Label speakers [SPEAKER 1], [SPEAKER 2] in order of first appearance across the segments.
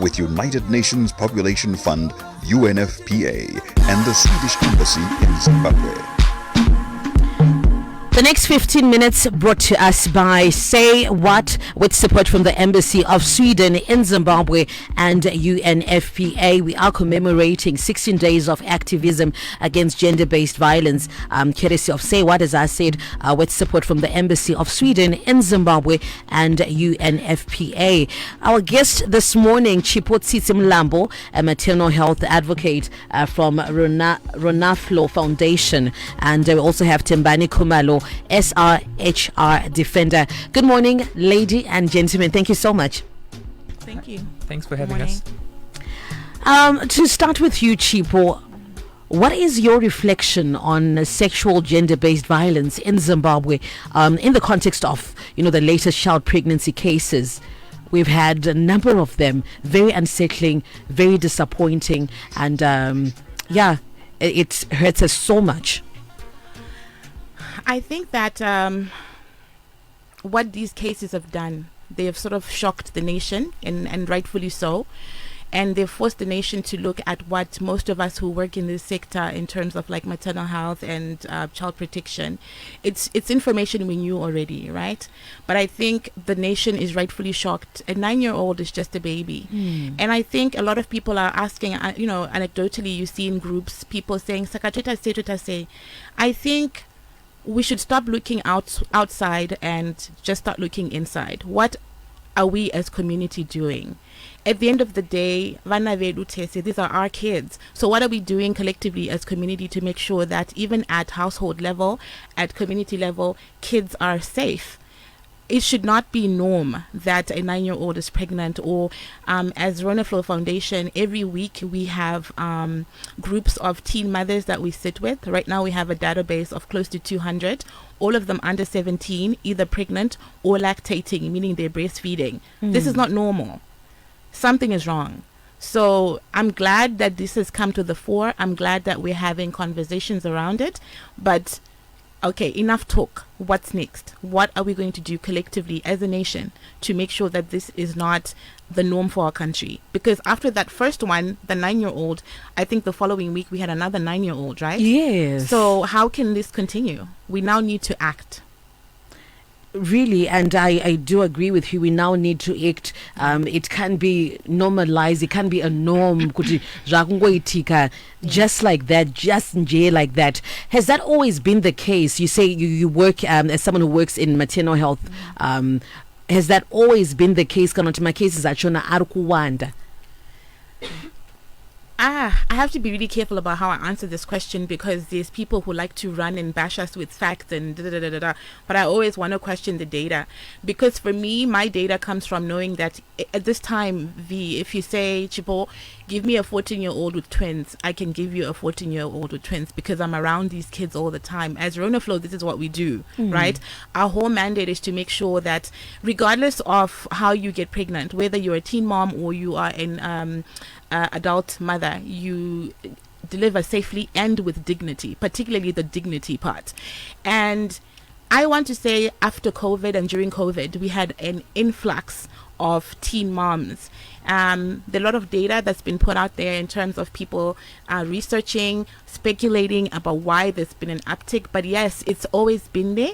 [SPEAKER 1] with United Nations Population Fund, UNFPA, and the Swedish Embassy in Zimbabwe.
[SPEAKER 2] The next 15 minutes brought to us by Say What, with support from the Embassy of Sweden in Zimbabwe and UNFPA. We are commemorating 16 days of activism against gender-based violence, courtesy of Say What, as I said, with support from the Embassy of Sweden in Zimbabwe and UNFPA. Our guest this morning, Chipotsitsi Mlambo, a maternal health advocate from Ronaflo Foundation, and we also have Tembani Kumalo, SRHR defender. Good morning, lady and gentlemen. Thank you so much.
[SPEAKER 3] Thank you.
[SPEAKER 4] Thanks for having us.
[SPEAKER 2] To start with you, Chipo, what is your reflection on sexual gender-based violence in Zimbabwe, in the context of, the latest child pregnancy cases? We've had a number of them, very unsettling, very disappointing, and it hurts us so much.
[SPEAKER 3] I think that what these cases have done, they have sort of shocked the nation, and rightfully so. And they've forced the nation to look at what most of us who work in this sector in terms of like maternal health and child protection, it's information we knew already, right? But I think the nation is rightfully shocked. A 9-year-old is just a baby. And I think a lot of people are asking, anecdotally you see in groups, people saying, Sakateta say, I think we should stop looking outside and just start looking inside. What are we as community doing? At the end of the day, these are our kids. So what are we doing collectively as community to make sure that even at household level, at community level, kids are safe? It should not be norm that a 9-year-old is pregnant, or as Ronaflo Foundation, every week we have groups of teen mothers that we sit with. Right now we have a database of close to 200, all of them under 17, either pregnant or lactating, meaning they're breastfeeding. This is not normal. Something is wrong. So I'm glad that this has come to the fore. I'm glad that we're having conversations around it. But okay, enough talk. What's next? What are we going to do collectively as a nation to make sure that this is not the norm for our country? Because after that first one, the 9-year-old, I think the following week we had another 9-year-old, right?
[SPEAKER 2] Yes.
[SPEAKER 3] So how can this continue? We now need to act.
[SPEAKER 2] Really, and I do agree with you. We now need to act. It can be normalized. It can be a norm. Just like that, just like that. Has that always been the case? You say you work as someone who works in maternal health. Has that always been the case?
[SPEAKER 3] I have to be really careful about how I answer this question, because there's people who like to run and bash us with facts and but I always want to question the data, because for me, my data comes from knowing that at this time, if you say, Chipo, give me a 14-year-old with twins, I can give you a 14-year-old with twins, because I'm around these kids all the time. As Ronaflo, this is what we do, right? Our whole mandate is to make sure that regardless of how you get pregnant, whether you're a teen mom or you are an adult mother, you deliver safely and with dignity, particularly the dignity part. And I want to say, after COVID and during COVID, we had an influx of teen moms. There are a lot of data that's been put out there in terms of people researching, speculating about why there's been an uptick. But yes, it's always been there.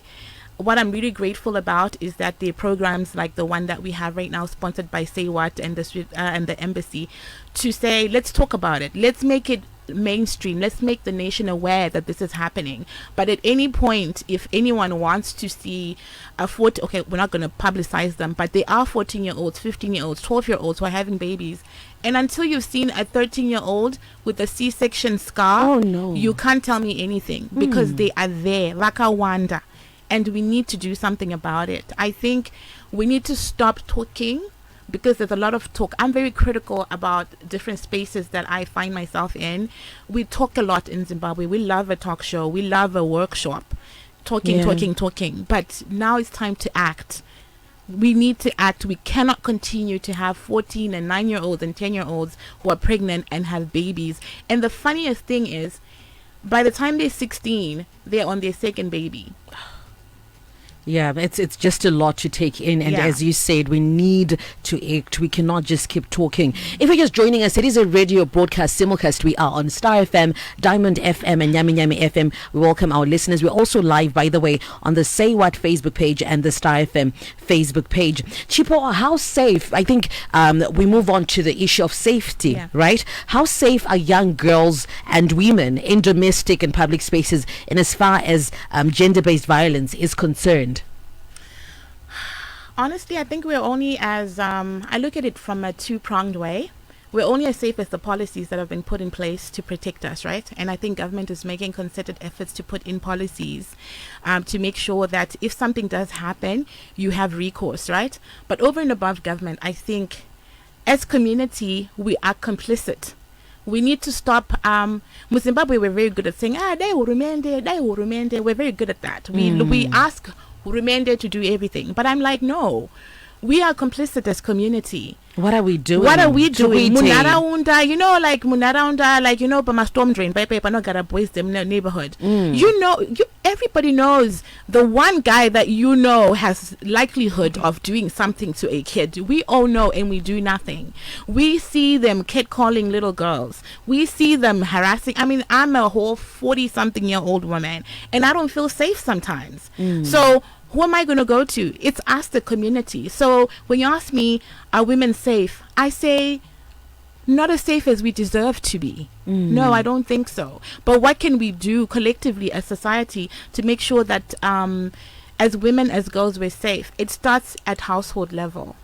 [SPEAKER 3] What I'm really grateful about is that there are programs like the one that we have right now, sponsored by Say What and the Embassy, to say, let's talk about it. Let's make it mainstream. Let's make the nation aware that this is happening. But at any point, if anyone wants to see we're not going to publicize them, but there are 14-year-olds, 15-year-olds, 12-year-olds who are having babies. And until you've seen a 13-year-old with a C-section scar, you can't tell me anything, because they are there, Wakawanda. And we need to do something about it. I think we need to stop talking, because there's a lot of talk. I'm very critical about different spaces that I find myself in. We talk a lot in Zimbabwe. We love a talk show. We love a workshop. Talking. But now it's time to act. We need to act. We cannot continue to have 14 and 9-year-olds and 10-year-olds who are pregnant and have babies. And the funniest thing is, by the time they're 16, they're on their second baby.
[SPEAKER 2] Yeah, it's just a lot to take in, and as you said, we need to act. We cannot just keep talking. If you're just joining us, it is a radio broadcast simulcast. We are on Star FM, Diamond FM, and Yami Yami FM. We welcome our listeners. We're also live, by the way, on the Say What Facebook page and the Star FM Facebook page. Chipo, how safe? I think we move on to the issue of safety, right? How safe are young girls and women in domestic and public spaces, in as far as gender-based violence is concerned?
[SPEAKER 3] Honestly, I think we're only as, I look at it from a two-pronged way. We're only as safe as the policies that have been put in place to protect us, right? And I think government is making concerted efforts to put in policies to make sure that if something does happen, you have recourse, right? But over and above government, I think as community, we are complicit. We need to stop. Zimbabwe, we're very good at saying, they will remain there, they will remain there. We're very good at that. We ask Urumende to do everything. But I'm like, no, we are complicit as community.
[SPEAKER 2] What are we doing?
[SPEAKER 3] Munaraunda, like Munaraunda, like, by storm drain, by no gotta boys them in the neighborhood. Everybody knows the one guy that has likelihood of doing something to a kid. We all know, and we do nothing. We see them catcalling little girls. We see them harassing. I mean, I'm a whole 40-something-year-old woman, and I don't feel safe sometimes. So who am I going to go to? It's us, the community. So when you ask me, are women safe? I say, not as safe as we deserve to be. No, I don't think so. But what can we do collectively as society to make sure that as women, as girls, we're safe? It starts at household level.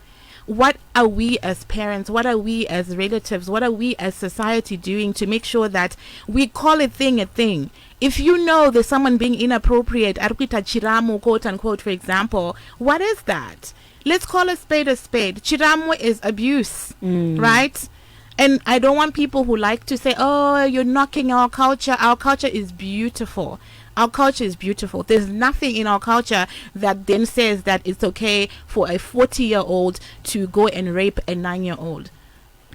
[SPEAKER 3] What are we as parents? What are we as relatives? What are we as society doing to make sure that we call a thing? If you know there's someone being inappropriate, arkuita chiramu, quote unquote, for example, what is that? Let's call a spade a spade. Chiramu is abuse, right? And I don't want people who like to say, oh, you're knocking our culture. Our culture is beautiful. Our culture is beautiful. There's nothing in our culture that then says that it's okay for a 40-year-old to go and rape a 9-year-old.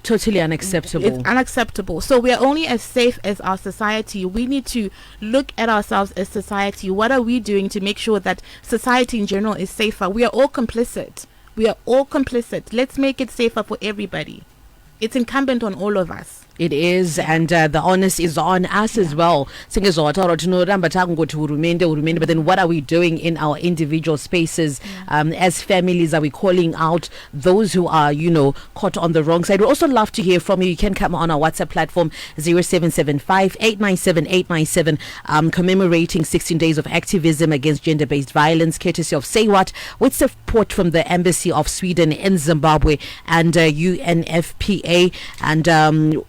[SPEAKER 2] Totally unacceptable.
[SPEAKER 3] It's unacceptable. So we are only as safe as our society. We need to look at ourselves as society. What are we doing to make sure that society in general is safer? We are all complicit. Let's make it safer for everybody. It's incumbent on all of us.
[SPEAKER 2] It is, and the onus is on us as well. But then what are we doing in our individual spaces? As families, are we calling out those who are, caught on the wrong side? We'd also love to hear from you. You can come on our WhatsApp platform, 0775-897-897, commemorating 16 days of activism against gender-based violence, courtesy of Say What, with support from the Embassy of Sweden in Zimbabwe and UNFPA. And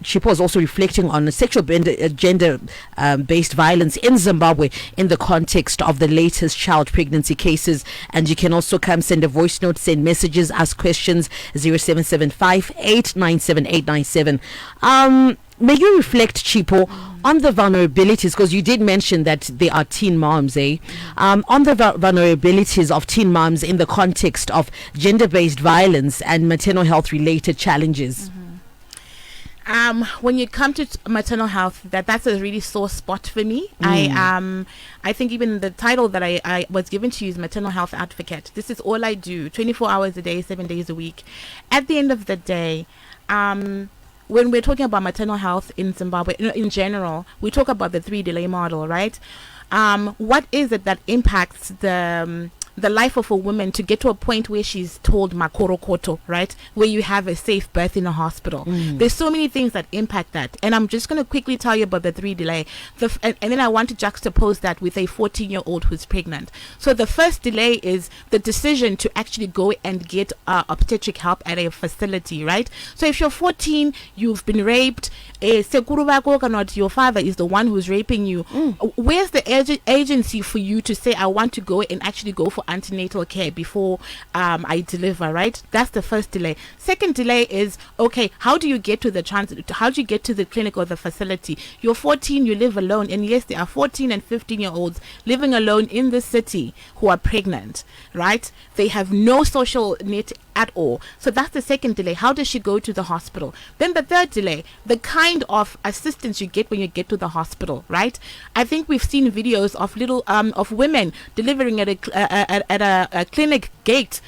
[SPEAKER 2] she was also reflecting on sexual gender-based violence in Zimbabwe in the context of the latest child pregnancy cases. And you can also come send a voice note, send messages, ask questions, 0775-897-897. May you reflect, Chipo, on the vulnerabilities, because you did mention that they are teen moms, on the vulnerabilities of teen moms in the context of gender-based violence and maternal health-related challenges.
[SPEAKER 3] When you come to maternal health, that's a really sore spot for me. I think even the title that I was given to you is maternal health advocate. This is all I do, 24 hours a day, 7 days a week. At the end of the day, when we're talking about maternal health in Zimbabwe, in general, we talk about the 3 delay model, right? What is it that impacts the life of a woman to get to a point where she's told makorokoto, right? Where you have a safe birth in a hospital. There's so many things that impact that. And I'm just going to quickly tell you about the 3 delay. And then I want to juxtapose that with a 14-year-old who's pregnant. So the first delay is the decision to actually go and get obstetric help at a facility, right? So if you're 14, you've been raped, your father is the one who's raping you. Where's the agency for you to say, I want to go and actually go for antenatal care before I deliver, right? That's the first delay. Second delay is, okay, how do you get to the clinic or the facility? You're 14, you live alone, and yes, there are 14 and 15-year-olds living alone in the city who are pregnant, right? They have no social net at all. So that's the second delay. How does she go to the hospital? Then the third delay, the kind of assistance you get when you get to the hospital, right? I think we've seen videos of little of women delivering at a clinic gate.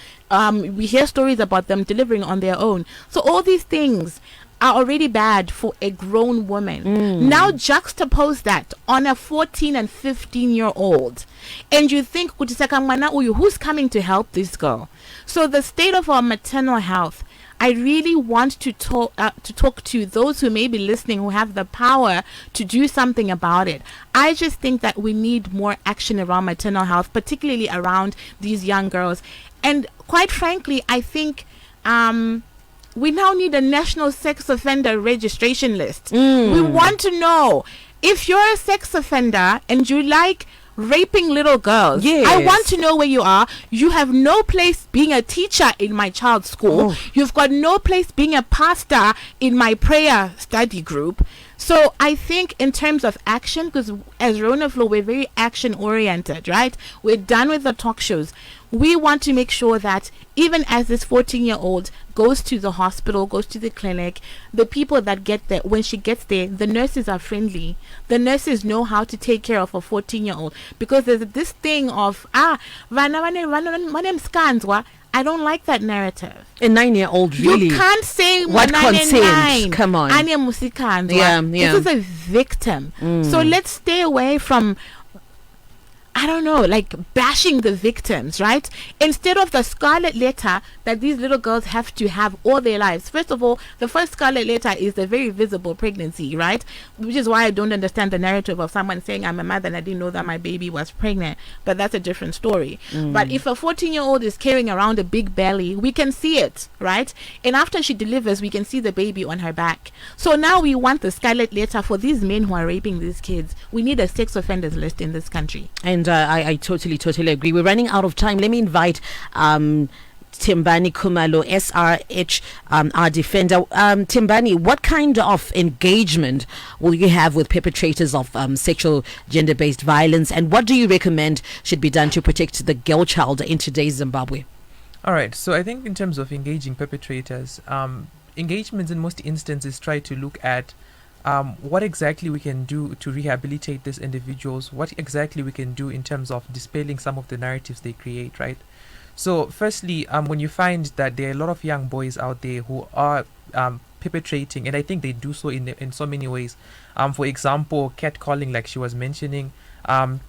[SPEAKER 3] We hear stories about them delivering on their own. So all these things are already bad for a grown woman. Now juxtapose that on a 14 and 15-year-old, and you think, who's coming to help this girl? So the state of our maternal health, I really want to talk to those who may be listening, who have the power to do something about it. I just think that we need more action around maternal health, particularly around these young girls. And quite frankly, I think we now need a national sex offender registration list. We want to know if you're a sex offender and you like raping little girls.
[SPEAKER 2] Yes.
[SPEAKER 3] I want to know where you are. You have no place being a teacher in my child's school. You've got no place being a pastor in my prayer study group. So I think in terms of action, because as Rona Flow, we're very action oriented, right? We're done with the talk shows. We want to make sure that even as this 14-year-old goes to the hospital, goes to the clinic, the people that get there, when she gets there, the nurses are friendly. The nurses know how to take care of a 14-year-old. Because there's this thing of, I don't like that narrative.
[SPEAKER 2] A 9-year-old, really?
[SPEAKER 3] You can't say
[SPEAKER 2] what consent? Come on.
[SPEAKER 3] Yeah. This is a victim. So let's stay away from, I don't know, like bashing the victims, right? Instead of the scarlet letter that these little girls have to have all their lives. First of all, the first scarlet letter is a very visible pregnancy, right? Which is why I don't understand the narrative of someone saying, I'm a mother and I didn't know that my baby was pregnant. But that's a different story. But if a 14-year-old is carrying around a big belly, we can see it, right? And after she delivers, we can see the baby on her back. So now we want the scarlet letter for these men who are raping these kids. We need a sex offenders list in this country.
[SPEAKER 2] And I totally agree. We're running out of time. Let me invite Timbani Kumalo, SRH, our defender. Timbani, what kind of engagement will you have with perpetrators of sexual gender-based violence, and what do you recommend should be done to protect the girl child in today's Zimbabwe?
[SPEAKER 4] All right. So I think in terms of engaging perpetrators, engagements in most instances try to look at what exactly we can do to rehabilitate these individuals, what exactly we can do in terms of dispelling some of the narratives they create, right? So firstly, when you find that there are a lot of young boys out there who are perpetrating, and I think they do so in so many ways, for example, catcalling, like she was mentioning,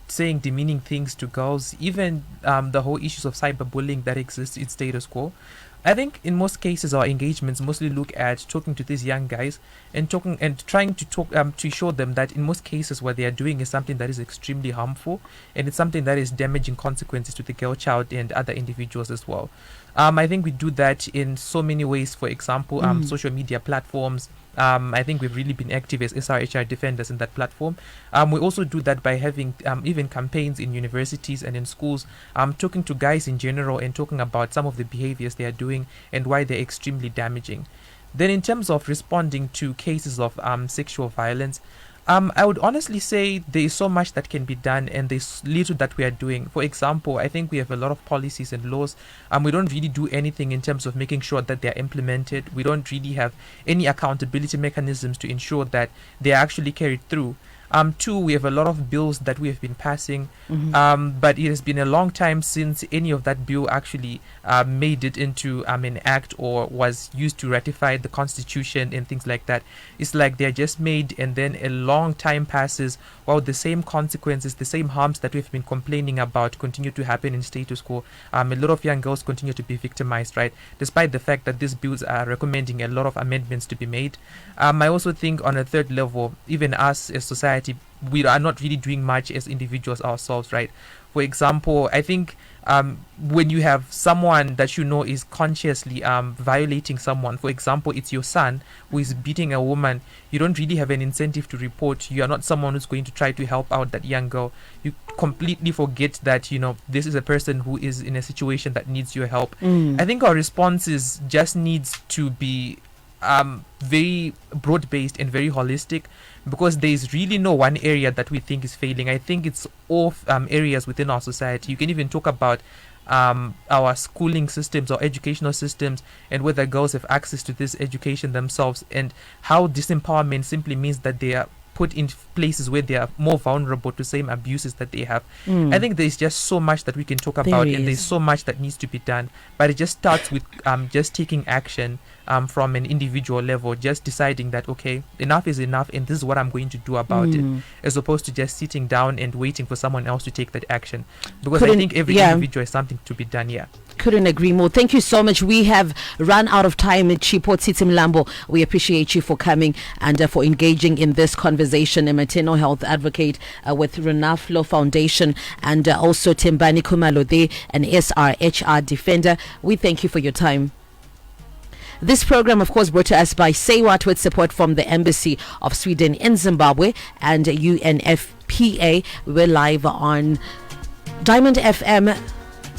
[SPEAKER 4] saying demeaning things to girls, even the whole issues of cyberbullying that exists in status quo. I think in most cases our engagements mostly look at talking to these young guys and trying to talk to show them that in most cases what they are doing is something that is extremely harmful, and it's something that is damaging consequences to the girl child and other individuals as well. I think we do that in so many ways. For example, social media platforms. I think we've really been active as SRHR defenders in that platform. We also do that by having even campaigns in universities and in schools, talking to guys in general and talking about some of the behaviors they are doing and why they're extremely damaging. Then in terms of responding to cases of sexual violence, I would honestly say there is so much that can be done and there's little that we are doing. For example, I think we have a lot of policies and laws. We don't really do anything in terms of making sure that they're implemented. We don't really have any accountability mechanisms to ensure that they're actually carried through. Two, we have a lot of bills that we have been passing, but it has been a long time since any of that bill actually made it into an act or was used to ratify the constitution and things like that. It's like they're just made and then a long time passes while the same consequences, the same harms that we've been complaining about continue to happen in status quo. A lot of young girls continue to be victimized, right? Despite the fact that these bills are recommending a lot of amendments to be made. I also think on a third level, even us as society, we are not really doing much as individuals ourselves, right? For example, I think when you have someone that you know is consciously violating someone, for example, it's your son who is beating a woman, you don't really have an incentive to report. You are not someone who's going to try to help out that young girl. You completely forget that, this is a person who is in a situation that needs your help. I think our responses just needs to be very broad-based and very holistic, because there is really no one area that we think is failing. I think it's all areas within our society. You can even talk about our schooling systems or educational systems, and whether girls have access to this education themselves, and how disempowerment simply means that they are put in places where they are more vulnerable to same abuses that they have. I think there's just so much that we can talk about, and there's so much that needs to be done, but it just starts with just taking action from an individual level, just deciding that, okay, enough is enough and this is what I'm going to do about it, as opposed to just sitting down and waiting for someone else to take that action, because I think every individual has something to be done here.
[SPEAKER 2] Couldn't agree more. Thank you so much. We have run out of time. Chipo Lambo, we appreciate you for coming and for engaging in this conversation. A maternal health advocate with Renaflo Foundation, and also Tembani Kumalode, an SRHR defender. We thank you for your time. This program, of course, brought to us by Say What, with support from the Embassy of Sweden in Zimbabwe and UNFPA. We're live on Diamond FM,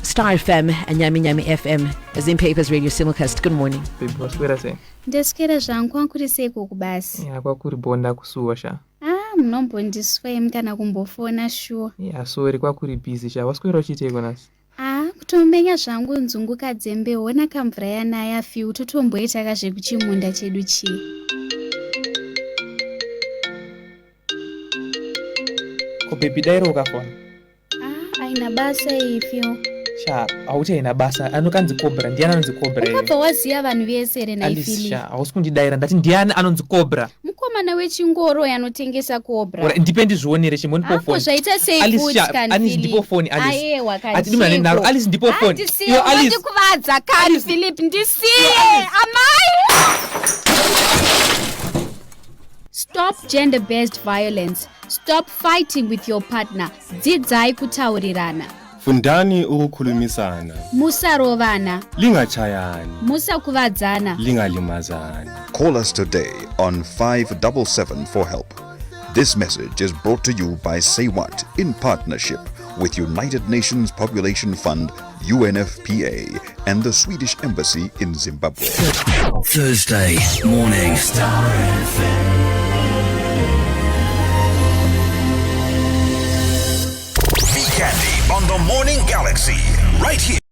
[SPEAKER 2] Star FM, and Nyami Nyami FM, as in Papers Radio Simulcast. Good morning.
[SPEAKER 5] Ndaswera zvangu kwankuri seko kubasi.
[SPEAKER 4] Ya kwakuri bonda kusuwa sha.
[SPEAKER 5] Munombondiswai kana kumbofona shuwa.
[SPEAKER 4] Ya sorry kwakuri busy sha. Waswera uchiteko nasi?
[SPEAKER 5] Kutomenya zvangu nzunguka dzembe wona kamvura yanaya fiu totomboita kazvekuchimunda chedu chi.
[SPEAKER 4] Ko baby dairo ukafona?
[SPEAKER 5] Aina basa ifyo.
[SPEAKER 4] Sha, auchaina basa. Anokanzi Cobra. Ndiani anonzi Cobra here?
[SPEAKER 5] Ukabva waziya vanhu vese ere naifili.
[SPEAKER 4] Alice sha, hausikundidaira ndati ndiani anonzi Cobra?
[SPEAKER 5] Mukomana wechingoro yanotengesa Cobra.
[SPEAKER 4] Ora ndipendi zvionere chimoni po phone.
[SPEAKER 5] Zvaita sei food can
[SPEAKER 4] Alice ndipo phone Alice.
[SPEAKER 5] Aye wakati.
[SPEAKER 4] Ati dimana naro Alice ndipo phone.
[SPEAKER 5] Yo Alice. Ndikuvadza kani Philip ndisiye. Amai. Stop gender-based violence. Stop fighting with your partner. Dzidzai kutaurirana.
[SPEAKER 6] Fundani ukukhulumisana.
[SPEAKER 5] Musarovana.
[SPEAKER 6] Lingachayani.
[SPEAKER 5] Musakuvadzana.
[SPEAKER 6] Lingalimazani.
[SPEAKER 1] Call us today on 577 for help. This message is brought to you by Say What in partnership with United Nations Population Fund, UNFPA, and the Swedish Embassy in Zimbabwe.
[SPEAKER 7] Thursday morning. Star FM.
[SPEAKER 8] Candy on the Morning Galaxy, right here.